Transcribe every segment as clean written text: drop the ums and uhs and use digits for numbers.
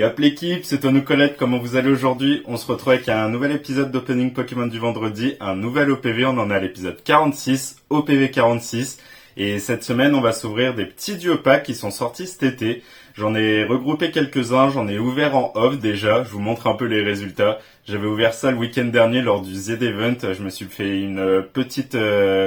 Yop l'équipe, c'est Tonou Colette, comment vous allez aujourd'hui? On se retrouve avec un nouvel épisode d'Opening Pokémon du vendredi, un nouvel OPV, on en est à l'épisode 46, OPV 46. Et cette semaine, on va s'ouvrir des petits duo packs qui sont sortis cet été. J'en ai regroupé quelques-uns, j'en ai ouvert en off déjà, je vous montre un peu les résultats. J'avais ouvert ça le week-end dernier lors du Z-Event, je me suis fait une petite,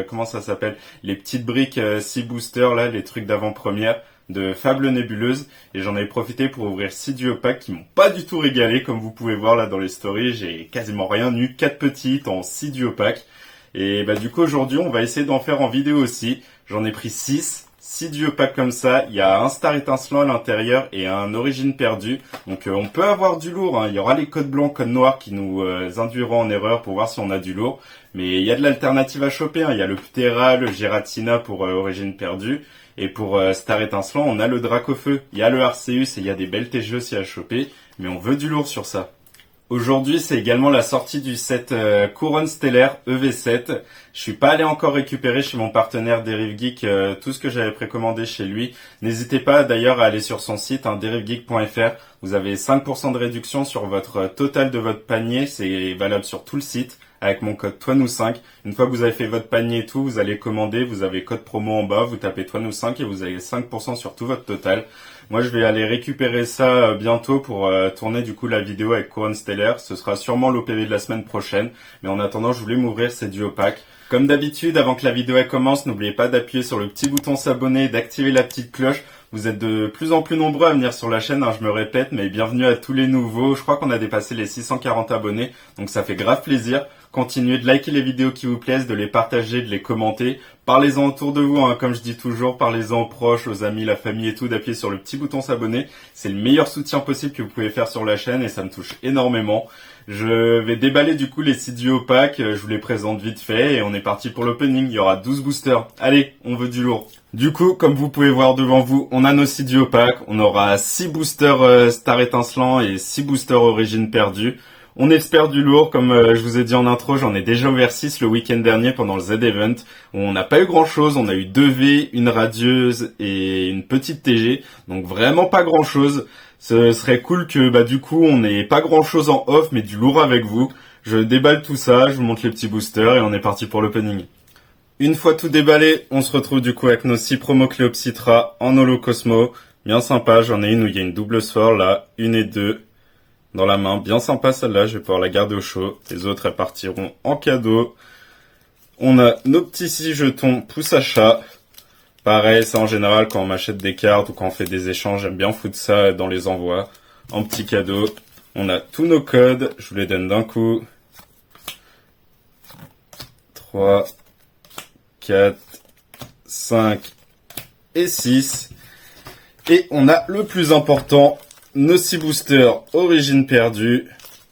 comment ça s'appelle? Les petites briques 6 boosters là, les trucs d'avant-première de Fable Nébuleuse, et j'en ai profité pour ouvrir 6 duo packs qui m'ont pas du tout régalé, comme vous pouvez voir là dans les stories, j'ai quasiment rien eu, 4 petites en 6 duo packs. Et du coup aujourd'hui on va essayer d'en faire en vidéo aussi. J'en ai pris 6 duo packs comme ça, il y a un star étincelant à l'intérieur et un origine perdue. Donc on peut avoir du lourd, hein. Il y aura les codes blancs, codes noirs qui nous induiront en erreur pour voir si on a du lourd. Mais il y a de l'alternative à choper, hein. Il y a le Ptera, le Giratina pour origine perdue. Et pour star étincelant, on a le Dracofeu, il y a le Arceus et il y a des belles TG aussi à choper. Mais on veut du lourd sur ça. Aujourd'hui, c'est également la sortie du set Couronne Stellaire EV7. Je suis pas allé encore récupérer chez mon partenaire Derive Geek tout ce que j'avais précommandé chez lui. N'hésitez pas d'ailleurs à aller sur son site, derivegeek.fr. Vous avez 5% de réduction sur votre total de votre panier. C'est valable sur tout le site avec mon code Toinou5. Une fois que vous avez fait votre panier et tout, vous allez commander. Vous avez code promo en bas, vous tapez Toinou5 et vous avez 5% sur tout votre total. Moi, je vais aller récupérer ça bientôt pour tourner du coup la vidéo avec Couronne Stellaire. Ce sera sûrement l'OPV de la semaine prochaine. Mais en attendant, je voulais m'ouvrir ces duo packs. Comme d'habitude, avant que la vidéo elle commence, n'oubliez pas d'appuyer sur le petit bouton s'abonner et d'activer la petite cloche. Vous êtes de plus en plus nombreux à venir sur la chaîne, hein, je me répète, mais bienvenue à tous les nouveaux. Je crois qu'on a dépassé les 640 abonnés, donc ça fait grave plaisir. Continuez de liker les vidéos qui vous plaisent, de les partager, de les commenter. Parlez-en autour de vous, hein, comme je dis toujours, parlez-en aux proches, aux amis, la famille et tout, d'appuyer sur le petit bouton s'abonner. C'est le meilleur soutien possible que vous pouvez faire sur la chaîne et ça me touche énormément. Je vais déballer du coup les 6 duo packs, je vous les présente vite fait et on est parti pour l'opening. Il y aura 12 boosters. Allez, on veut du lourd. Du coup, comme vous pouvez voir devant vous, on a nos 6 duo packs. On aura 6 boosters star étincelant et 6 boosters origine perdue. On espère du lourd, comme je vous ai dit en intro, j'en ai déjà ouvert 6 le week-end dernier pendant le Z-Event. On n'a pas eu grand chose, on a eu 2 V, une radieuse et une petite TG. Donc vraiment pas grand chose. Ce serait cool que du coup on n'ait pas grand chose en off mais du lourd avec vous. Je déballe tout ça, je vous montre les petits boosters et on est parti pour l'opening. Une fois tout déballé, on se retrouve du coup avec nos 6 promos Cléopsitra en Holo Cosmo. Bien sympa, j'en ai une où il y a une double sphore là, 1 et 2 dans la main. Bien sympa celle-là, je vais pouvoir la garder au chaud. Les autres elles partiront en cadeau. On a nos petits 6 jetons pouce à chat. Pareil, ça en général quand on m'achète des cartes ou quand on fait des échanges, j'aime bien foutre ça dans les envois en petit cadeau. On a tous nos codes, je vous les donne d'un coup. 3, 4, 5 et 6. Et on a le plus important, nos 6 boosters origine perdue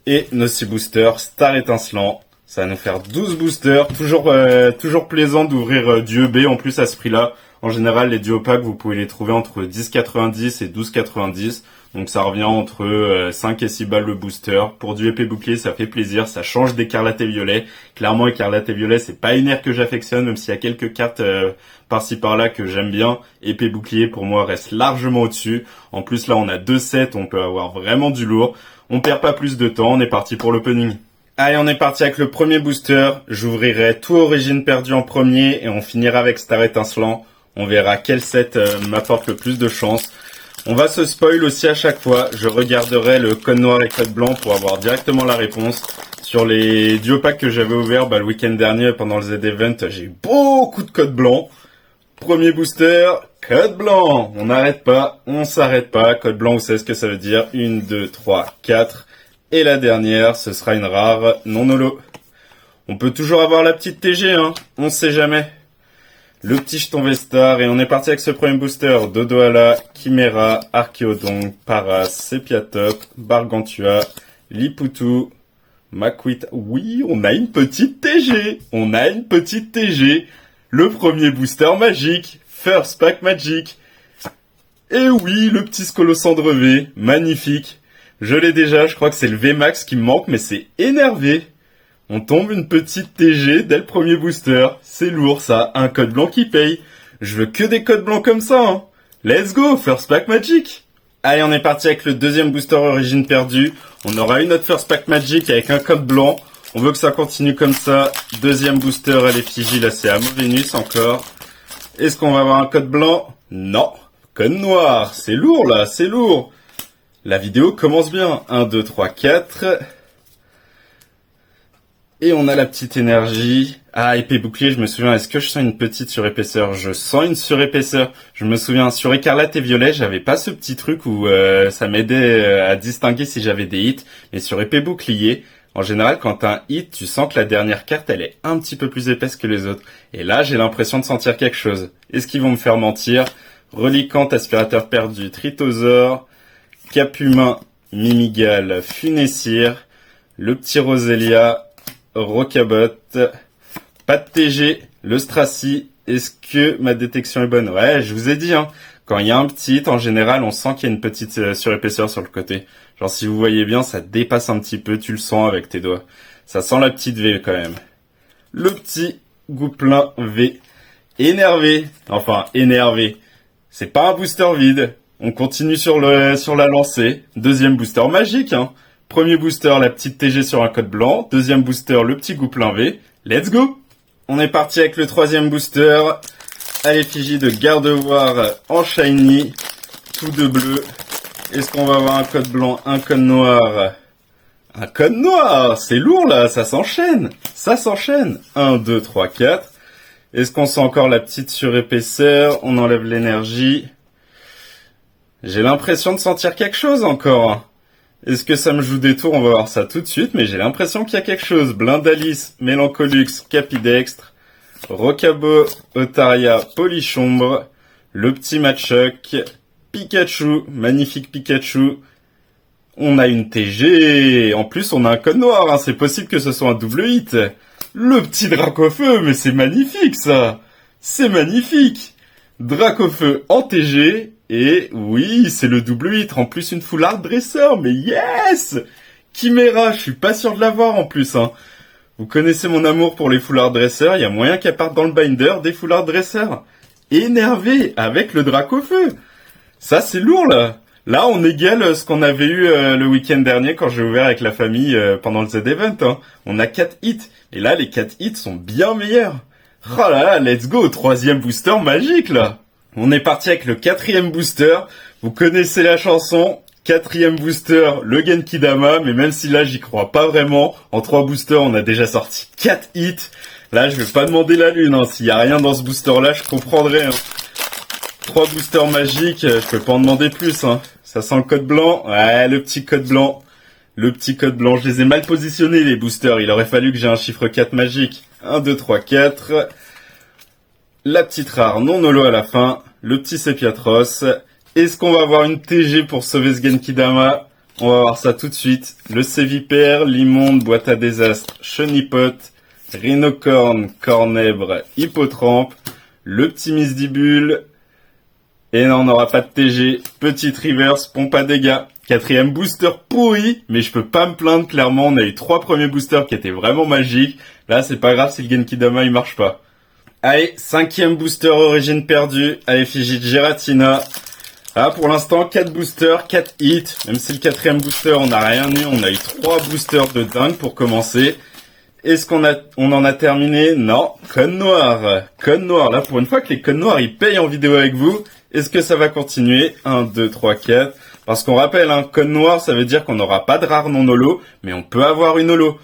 et nos 6 boosters star étincelant. Ça va nous faire 12 boosters. Toujours plaisant d'ouvrir du EB en plus à ce prix-là. En général, les duo packs, vous pouvez les trouver entre 10,90 et 12,90. Donc ça revient entre 5 et 6 balles le booster. Pour du épée bouclier, ça fait plaisir. Ça change d'écarlate et violet. Clairement, écarlate et violet, c'est pas une aire que j'affectionne, même s'il y a quelques cartes par-ci par-là que j'aime bien. Épée bouclier, pour moi, reste largement au-dessus. En plus, là, on a 2 sets. On peut avoir vraiment du lourd. On perd pas plus de temps. On est parti pour l'opening. Allez, on est parti avec le premier booster. J'ouvrirai tout origine perdue en premier et on finira avec star étincelant. On verra quel set m'apporte le plus de chance. On va se spoil aussi à chaque fois. Je regarderai le code noir et code blanc pour avoir directement la réponse. Sur les duo packs que j'avais ouverts le week-end dernier pendant le Z-Event, j'ai eu beaucoup de codes blancs. Premier booster, code blanc. On n'arrête pas, on s'arrête pas. Code blanc, vous savez ce que ça veut dire. 1, 2, 3, 4. Et la dernière, ce sera une rare non holo. On peut toujours avoir la petite TG, hein. On sait jamais. Le petit jeton Vestar et on est parti avec ce premier booster. Dodoala, Chimera, Archeodon, Paras, Sepiatop, Bargantua, Liputu, Makuita. Oui, on a une petite TG. On a une petite TG. Le premier booster magique. First pack magique. Et oui, le petit Scolosandre V. Magnifique. Je l'ai déjà, je crois que c'est le VMAX qui me manque, mais c'est énervé. On tombe une petite TG dès le premier booster. C'est lourd ça, un code blanc qui paye. Je veux que des codes blancs comme ça, hein. Let's go, first pack magic. Allez, on est parti avec le deuxième booster origine perdue. On aura une autre first pack magic avec un code blanc. On veut que ça continue comme ça. Deuxième booster à l'effigie, là c'est Amovenus encore. Est-ce qu'on va avoir un code blanc? Non. Code noir, c'est lourd là, c'est lourd. La vidéo commence bien. 1, 2, 3, 4. Et on a la petite énergie. Ah, épée bouclier, je me souviens, est-ce que je sens une petite surépaisseur? Je sens une surépaisseur. Je me souviens, sur écarlate et violet, j'avais pas ce petit truc où ça m'aidait à distinguer si j'avais des hits. Mais sur épée bouclier, en général, quand t'as un hit, tu sens que la dernière carte, elle est un petit peu plus épaisse que les autres. Et là, j'ai l'impression de sentir quelque chose. Est-ce qu'ils vont me faire mentir? Reliquante, aspirateur perdu, Tritosaure, Cap humain, Mimigal, Funessir, le petit Roselia, Rocabot, pas de TG, le Stracy. Est-ce que ma détection est bonne? Ouais, je vous ai dit, hein. Quand il y a un petit hit, en général, on sent qu'il y a une petite surépaisseur sur le côté. Genre, si vous voyez bien, ça dépasse un petit peu, tu le sens avec tes doigts. Ça sent la petite V quand même. Le petit Gouplin V. Énervé. Enfin, énervé. C'est pas un booster vide. On continue sur la lancée. Deuxième booster magique, hein. Premier booster, la petite TG sur un code blanc. Deuxième booster, le petit Gouplin V. Let's go! On est parti avec le troisième booster. À l'effigie de Gardevoir en shiny. Tout de bleu. Est-ce qu'on va avoir un code blanc, un code noir? Un code noir! C'est lourd là, ça s'enchaîne. Ça s'enchaîne. 1, 2, 3, 4. Est-ce qu'on sent encore la petite surépaisseur? On enlève l'énergie. J'ai l'impression de sentir quelque chose encore. Est-ce que ça me joue des tours? On va voir ça tout de suite, mais j'ai l'impression qu'il y a quelque chose. Blindalis, Mélancolux, Capidextre, Rocabo, Otaria, Polichombre, le petit Machoc, Pikachu, magnifique Pikachu. On a une TG. En plus, on a un code noir, hein. C'est possible que ce soit un double hit. Le petit Dracofeu, mais c'est magnifique ça. C'est magnifique. Dracofeu en TG. Et oui, c'est le double hit. En plus, une full art dresseur. Mais yes! Chimera, je suis pas sûr de l'avoir en plus, hein. Vous connaissez mon amour pour les full art dresseurs. Il y a moyen qu'elle parte dans le binder des full art dresseurs. Énervé avec le Dracofeu. Ça, c'est lourd, là. Là, on égale ce qu'on avait eu le week-end dernier quand j'ai ouvert avec la famille pendant le Z-Event, hein. On a 4 hits. Et là, les 4 hits sont bien meilleurs. Oh là là, let's go, troisième booster magique, là. On est parti avec le quatrième booster. Vous connaissez la chanson. Quatrième booster, le Genkidama. Mais même si là, j'y crois pas vraiment. En 3 boosters, on a déjà sorti 4 hits. Là, je vais pas demander la lune, hein. S'il y a rien dans ce booster-là, je comprendrai, hein. 3 boosters magiques, je peux pas en demander plus, hein. Ça sent le code blanc. Ouais, le petit code blanc. Le petit code blanc. Je les ai mal positionnés, les boosters. Il aurait fallu que j'ai un chiffre 4 magique. 1, 2, 3, 4. La petite rare non holo à la fin. Le petit Sepiatros. Est-ce qu'on va avoir une TG pour sauver ce Genkidama? On va voir ça tout de suite. Le Sévipère, l'immonde, boîte à désastre, Chenipot, Rhinocorne, Cornèbre, Hippotrampe, le petit Misdibule. Et non, on n'aura pas de TG. Petite reverse, pompe à dégâts. Quatrième booster pourri, mais je peux pas me plaindre, clairement. On a eu 3 premiers boosters qui étaient vraiment magiques. Là, c'est pas grave si le Genkidama il marche pas. Allez, 5e booster origine perdue à l'effigie de Giratina. Ah, pour l'instant, 4 boosters, 4 hits. Même si le 4e booster, on n'a rien eu. On a eu 3 boosters de dingue pour commencer. Est-ce qu'on en a terminé? Non. Code noir. Code noir. Là, pour une fois que les codes noirs, ils payent en vidéo avec vous. Est-ce que ça va continuer? 1, 2, 3, 4. Parce qu'on rappelle, un code noir, ça veut dire qu'on n'aura pas de rare non holo, mais on peut avoir une holo.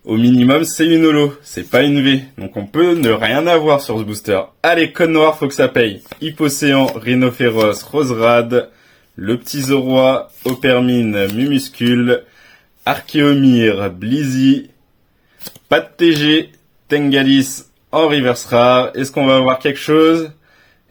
Au minimum, c'est une holo, c'est pas une V. Donc on peut ne rien avoir sur ce booster. Allez, code noir, faut que ça paye. Hippocéan, Rhinophéros, Roserad, le petit Zoroa, Opermine, Mumuscule, Archéomir, Blizzy, pas de TG, Tengalis en reverse rare. Est-ce qu'on va avoir quelque chose?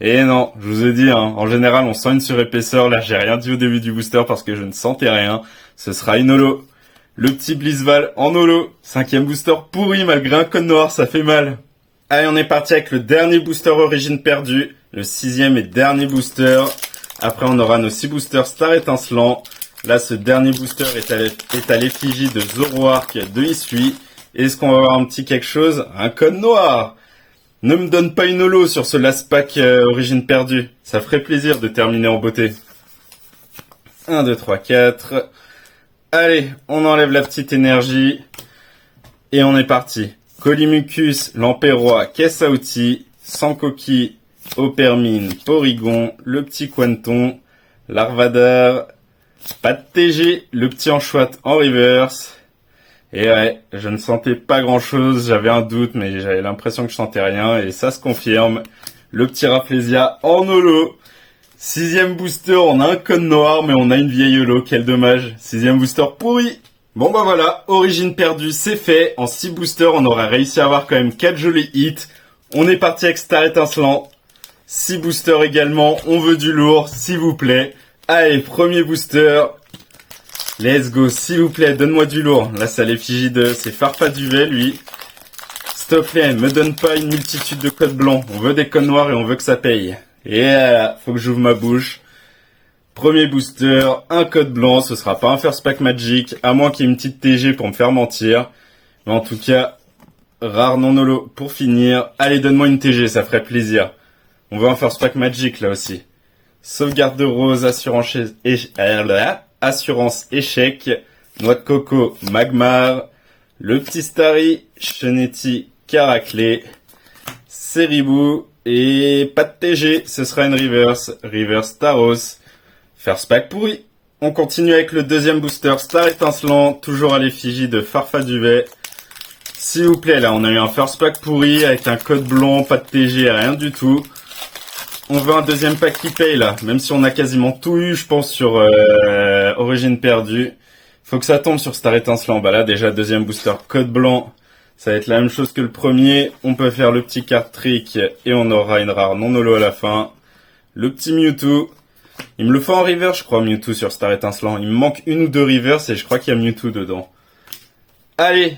Et non, je vous ai dit, hein, en général, on sent une surépaisseur. Là, j'ai rien dit au début du booster parce que je ne sentais rien. Ce sera une holo. Le petit Blizzval en holo. 5e booster pourri malgré un code noir, ça fait mal. Allez, on est parti avec le dernier booster origine perdue. Le 6e et dernier booster. Après, on aura nos 6 boosters Star étincelant. Là, ce dernier booster est à l'effigie de Zoroark de Issui. Est-ce qu'on va avoir un petit quelque chose? Un code noir. Ne me donne pas une holo sur ce last pack origine perdue. Ça ferait plaisir de terminer en beauté. 1, 2, 3, 4. Allez, on enlève la petite énergie. Et on est parti. Colimucus, Lampérois, caisse à outils, sans coquille, Opermine, Porygon, le petit Quanton, Larvadar, pas de TG, le petit Anchoite en reverse. Et ouais, je ne sentais pas grand chose, j'avais un doute, mais j'avais l'impression que je sentais rien, et ça se confirme. Le petit Rafflesia en holo. 6ème booster, on a un code noir, mais on a une vieille holo, quel dommage. 6ème booster pourri. Bon bah voilà, origine perdue, c'est fait. En 6 boosters, on aura réussi à avoir quand même 4 jolis hits. On est parti avec Star étincelant. 6 boosters également, on veut du lourd, s'il vous plaît. Allez, premier booster. Let's go, s'il vous plaît, donne-moi du lourd. Là, c'est l'effigie de... c'est Farfaduvet, lui. Stop plaît, me donne pas une multitude de codes blancs. On veut des codes noirs et on veut que ça paye. Et là, faut que j'ouvre ma bouche. Premier booster, un code blanc, ce sera pas un first pack magic, à moins qu'il y ait une petite TG pour me faire mentir. Mais en tout cas, rare non holo pour finir. Allez, donne-moi une TG, ça ferait plaisir. On veut un first pack magic là aussi. Sauvegarde de rose, assurance échec, noix de coco, Magmar, le petit Starry, Cheneti, Caraclé, Ceribou, et pas de TG, ce sera une reverse Taros. First pack pourri. On continue avec le deuxième booster, Star étincelant, toujours à l'effigie de Farfaduvet. S'il vous plaît, là, on a eu un first pack pourri avec un code blanc, pas de TG, rien du tout. On veut un deuxième pack qui paye, là. Même si on a quasiment tout eu, je pense, sur Origine perdue. Faut que ça tombe sur Star étincelant. Bah là, déjà, deuxième booster, code blanc. Ça va être la même chose que le premier. On peut faire le petit card trick et on aura une rare non holo à la fin. Le petit Mewtwo. Il me le faut en reverse, je crois, Mewtwo sur Star étincelant. Il me manque une ou deux reverse et je crois qu'il y a Mewtwo dedans. Allez,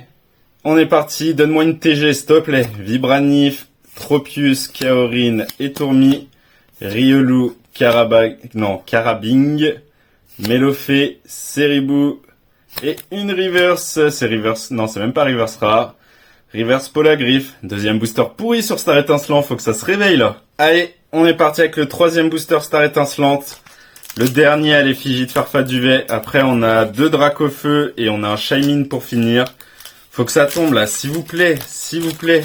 on est parti. Donne-moi une TG, s'il te plaît. Vibranif, Tropius, Kaorin et Tourmi. Riolu, Carabing, Melofé, Ceribou et une reverse. C'est reverse, non, c'est même pas reverse rare. Reverse Polagriffe. Deuxième booster pourri sur Star étincelant, faut que ça se réveille là. Allez, on est parti avec le troisième booster Star étincelante. Le dernier à l'effigie de Farfaduvet. Après, on a 2 Dracofeu et on a un Shaymin pour finir. Faut que ça tombe là, s'il vous plaît, s'il vous plaît.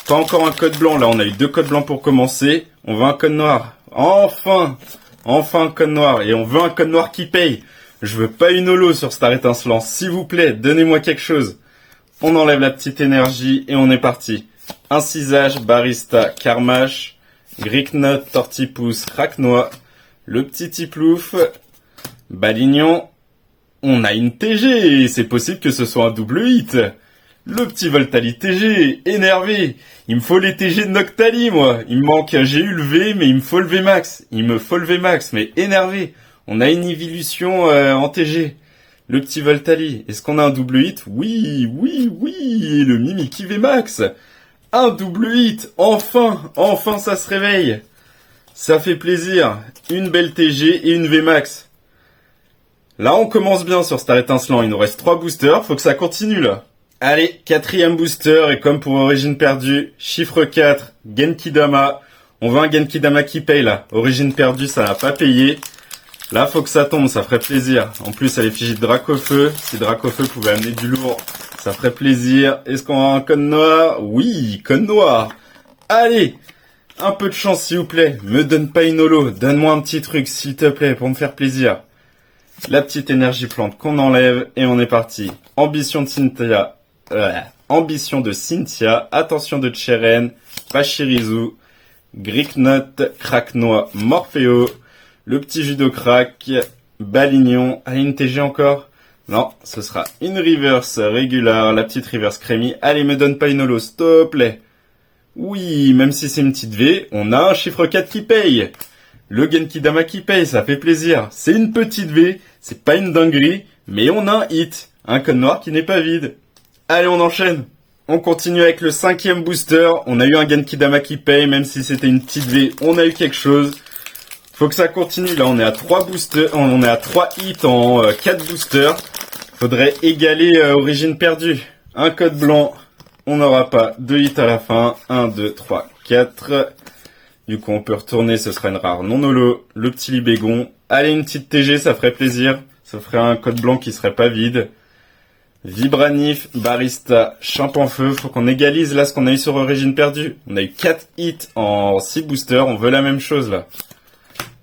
Pas encore un code blanc, là on a eu 2 codes blancs pour commencer. On veut un code noir. Enfin un code noir. Et on veut un code noir qui paye. Je veux pas une holo sur Star étincelant. S'il vous plaît, donnez-moi quelque chose. On enlève la petite énergie et on est parti. Incisage, Barista, Carmache, Gricknot, Tortipousse, Craquenois, le petit Tiplouf, Balignon. On a une TG. C'est possible que ce soit un double hit. Le petit Voltali TG, énervé. Il me faut les TG de Noctali, moi. Il me manque, j'ai eu le V, mais il me faut le V max. Il me faut le V max, mais énervé. On a une évolution en TG. Le petit Voltali. Est-ce qu'on a un double hit? Oui. Le Mimikyu V max. Un double hit. Enfin ça se réveille. Ça fait plaisir. Une belle TG et une V max. Là, on commence bien sur Star étincelant. Il nous reste 3 boosters. Faut que ça continue, là. Allez, 4ème booster, et comme pour Origine perdue, chiffre 4, Genkidama. On veut un Genkidama qui paye, là. Origine perdue, ça n'a pas payé. Là, faut que ça tombe, ça ferait plaisir. En plus, à l'effigie de Dracofeu. Si Dracofeu pouvait amener du lourd, ça ferait plaisir. Est-ce qu'on a un code noir? Oui, code noir. Allez, un peu de chance, s'il vous plaît. Me donne pas une holo. Donne-moi un petit truc, s'il te plaît, pour me faire plaisir. La petite énergie plante qu'on enlève, et on est parti. Ambition de Cynthia, attention de Cheren, Pachirisu, Gricknot, Craquenois, Morpheo, le petit Judocrack, Balignon, une TG encore? Non, ce sera une reverse régulière, la petite reverse crémy. Allez, me donne pas une holo, s'il te plaît. Oui, même si c'est une petite V, on a un chiffre 4 qui paye. Le Genkidama qui paye, ça fait plaisir. C'est une petite V, c'est pas une dinguerie, mais on a un hit. Un code noir qui n'est pas vide. Allez, on enchaîne. On continue avec le 5ème booster. On a eu un Genkidama qui paye, même si c'était une petite V. On a eu quelque chose. Faut que ça continue. Là, on est à 3 boosters. On est à 3 hits en 4 boosters. Faudrait égaler Origine perdue. Un code blanc. On n'aura pas 2 hits à la fin. 1, 2, 3, 4. Du coup, on peut retourner. Ce sera une rare non holo. Le petit Libégon. Allez, une petite TG, ça ferait plaisir. Ça ferait un code blanc qui serait pas vide. Vibranif, Barista, Champanfeu. Faut qu'on égalise là ce qu'on a eu sur Origine Perdue. On a eu 4 hits en 6 boosters. On veut la même chose là.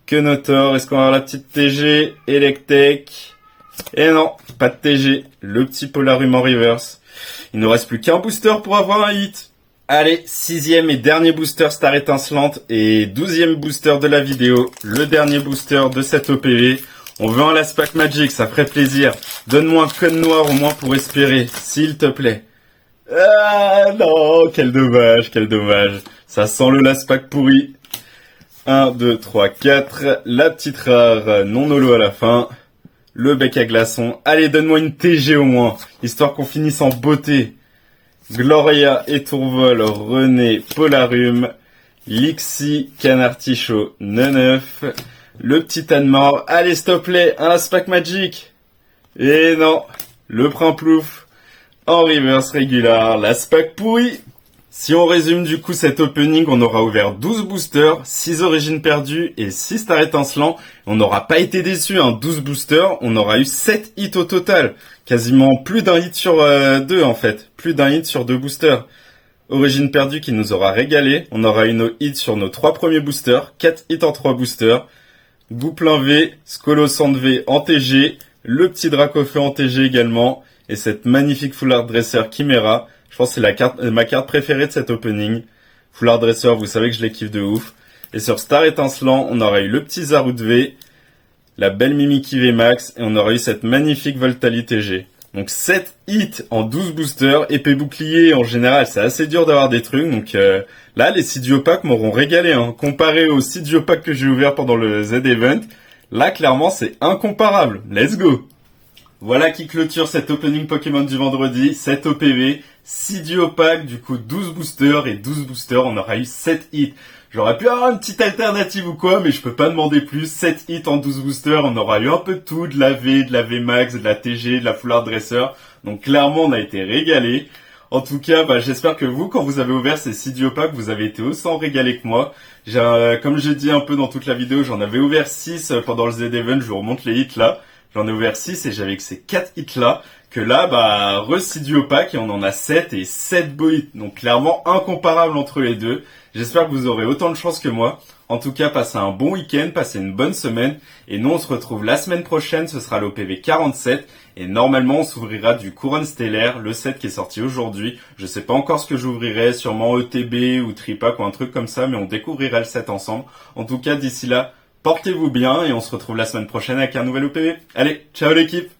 Kenotor, est-ce qu'on va avoir la petite TG? Electek. Et non, pas de TG. Le petit Polarium en reverse. Il nous reste plus qu'un booster pour avoir un hit. Allez, 6e et dernier booster Star Étincelante et 12e booster de la vidéo. Le dernier booster de cette OPV. On veut un Last Pack Magic, ça ferait plaisir. Donne-moi un code noir au moins pour espérer, s'il te plaît. Ah non, quel dommage, quel dommage. Ça sent le Last Pack pourri. 1, 2, 3, 4. La petite rare non holo à la fin. Le bec à glaçons. Allez, donne-moi une TG au moins, histoire qu'on finisse en beauté. Gloria, Étourvol, René, Polarium, Lixi, Canartichaud, Neneuf, le petit Anne-Mort. Allez, s'il te plaît, un Last Pack Magic. Et non, le Primplouf, en reverse régular, Last Pack pourri. Si on résume du coup cet opening, on aura ouvert 12 boosters, 6 origines perdues et 6 stars étincelants. On n'aura pas été déçus, 12 boosters, on aura eu 7 hits au total. Quasiment plus d'un hit sur 2 en fait, plus d'un hit sur 2 boosters. Origine perdue qui nous aura régalé, on aura eu nos hits sur nos 3 premiers boosters, 4 hits en 3 boosters. Gouplin V, Scolosand V en TG, le petit Dracofeu en TG également, et cette magnifique Full Dresser Chimera. Je pense que c'est ma carte préférée de cet opening. Full Dresser, vous savez que je les kiffe de ouf. Et sur Star Étincelant, on aura eu le petit Zarude V, la belle Mimikyu V Max, et on aura eu cette magnifique Voltali TG. Donc 7 hits en 12 boosters, épée bouclier en général, c'est assez dur d'avoir des trucs. Donc là, les 6 duopacks m'auront régalé. Comparé aux 6 duopacks que j'ai ouverts pendant le Z-Event, là clairement c'est incomparable. Let's go! Voilà qui clôture cet opening Pokémon du vendredi, 7 OPV, 6 duopacks, du coup 12 boosters et 12 boosters, on aura eu 7 hits. J'aurais pu avoir une petite alternative ou quoi, mais je peux pas demander plus. 7 hits en 12 boosters, on aura eu un peu de tout, de la V Max, de la TG, de la Full Art Dresser. Donc clairement, on a été régalé. En tout cas, j'espère que vous, quand vous avez ouvert ces 6 duopacks, vous avez été autant régalé que moi. Comme j'ai dit un peu dans toute la vidéo, j'en avais ouvert 6 pendant le Z-Event, je vous remonte les hits là. J'en ai ouvert 6 et j'avais que ces 4 hits là. Que là, re-6 duopacks et on en a 7 et 7 beaux hits. Donc clairement incomparable entre les deux. J'espère que vous aurez autant de chance que moi. En tout cas, passez un bon week-end, passez une bonne semaine. Et nous, on se retrouve la semaine prochaine, ce sera l'OPV 47. Et normalement, on s'ouvrira du Couronne Stellaire, le set qui est sorti aujourd'hui. Je sais pas encore ce que j'ouvrirai, sûrement ETB ou Tripack ou un truc comme ça, mais on découvrira le set ensemble. En tout cas, d'ici là, portez-vous bien et on se retrouve la semaine prochaine avec un nouvel OPV. Allez, ciao l'équipe!